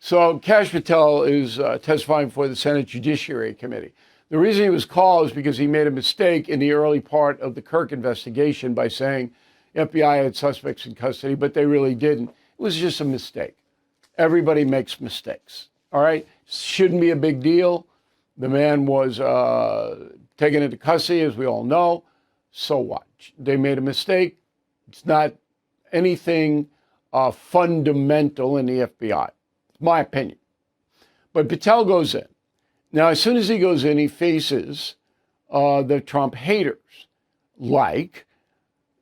So Kash Patel is testifying before the Senate Judiciary Committee. The reason he was called is because he made a mistake in the early part of the Kirk investigation by saying the FBI had suspects in custody, but they really didn't. It was just a mistake. Everybody makes mistakes, all right? Shouldn't be a big deal. The man was taken into custody, as we all know. So what? They made a mistake. It's not anything fundamental in the FBI. It's my opinion. But Patel goes in. Now, as soon as he goes in, he faces the Trump haters, like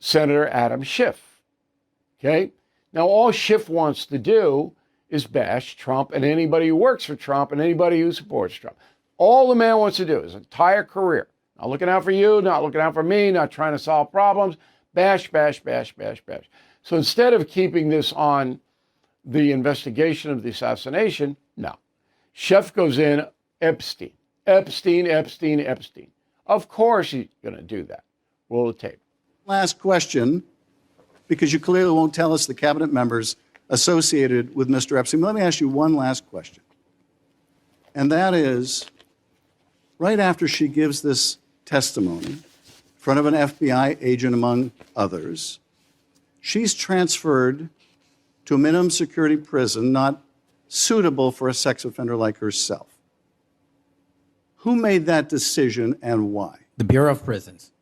Senator Adam Schiff. Okay? Now, all Schiff wants to do is bash Trump and anybody who works for Trump and anybody who supports Trump. All the man wants to do his entire career. Not looking out for you, not looking out for me, not trying to solve problems. Bash, bash, bash, bash, bash. So instead of keeping this on the investigation of the assassination, no. Schiff goes in, Epstein. Of course he's going to do that. Roll the tape. Last question, because you clearly won't tell us the cabinet members associated with Mr. Epstein. Let me ask you one last question. And that is, right after she gives this testimony in front of an FBI agent, among others, she's transferred to a minimum security prison not suitable for a sex offender like herself. Who made that decision and why? The Bureau of Prisons.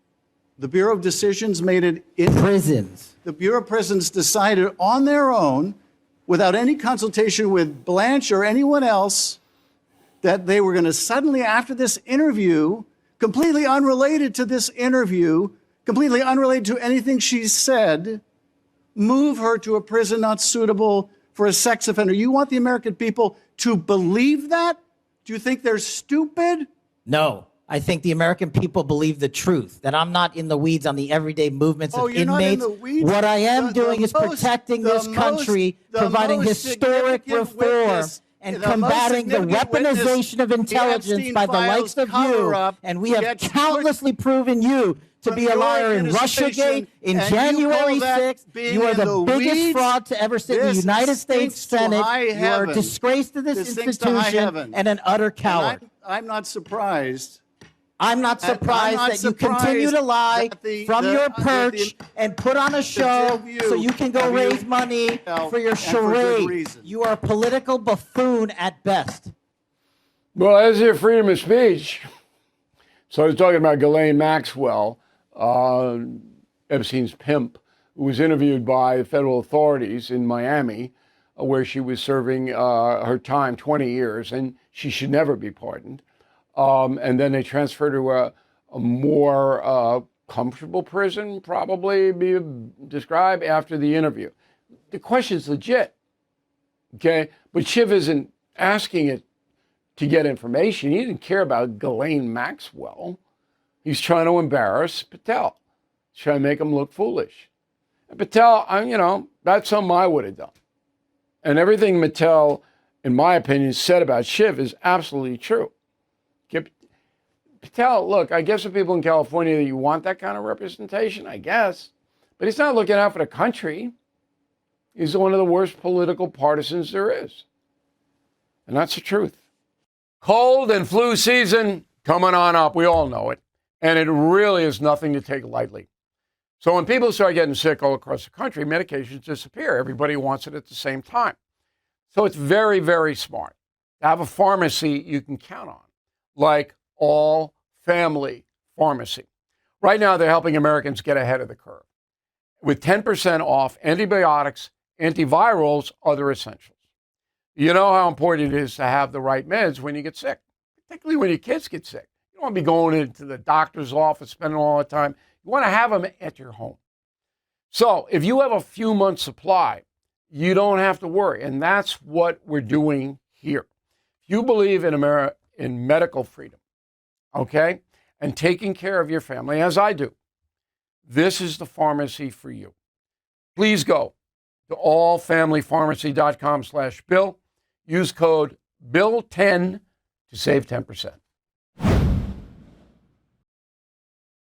The Bureau of Decisions made it in Prisons. The Bureau of Prisons decided on their own, without any consultation with Blanche or anyone else, that they were going to suddenly, after this interview, completely unrelated to this interview, completely unrelated to anything she said, move her to a prison not suitable for a sex offender. You want the American people to believe that? Do you think they're stupid? No. I think the American people believe the truth, that I'm not in the weeds on the everyday movements of you're inmates. not in the weeds? What I am doing is protecting this country, providing historic reform, and combating the weaponization of intelligence by the likes of you. And we have countlessly proven you to be a liar in Russiagate, in January 6th. You are the biggest fraud to ever sit in the United States Senate. You are a disgrace to this institution and an utter coward. I'm not surprised. I'm not surprised that you continue to lie from your perch and put on a show so you can go raise money for your charade. You are a political buffoon at best. Well, as your freedom of speech. So I was talking about Ghislaine Maxwell, Epstein's pimp, who was interviewed by federal authorities in Miami, where she was serving her time, 20 years, and she should never be pardoned. And then they transferred her to a more comfortable prison, probably be described after the interview. The question's legit, okay? But Schiff isn't asking it to get information. He didn't care about Ghislaine Maxwell. He's trying to embarrass Patel. He's trying to make him look foolish. And Patel, that's something I would have done. And everything Patel, in my opinion, said about Schiff is absolutely true. Patel, look, I guess for people in California that you want that kind of representation, I guess. But he's not looking out for the country. He's one of the worst political partisans there is. And that's the truth. Cold and flu season coming on up. We all know it. And it really is nothing to take lightly. So when people start getting sick all across the country, medications disappear. Everybody wants it at the same time. So it's very, very smart to have a pharmacy you can count on, like All Family Pharmacy. Right now, they're helping Americans get ahead of the curve with 10% off antibiotics, antivirals, other essentials. You know how important it is to have the right meds when you get sick, particularly when your kids get sick. You don't want to be going into the doctor's office, spending all the time. You want to have them at your home. So if you have a few months' supply, you don't have to worry. And that's what we're doing here. If you believe in medical freedom, okay, and taking care of your family, as I do, this is the pharmacy for you. Please go to allfamilypharmacy.com/Bill. Use code BILL10 to save 10%.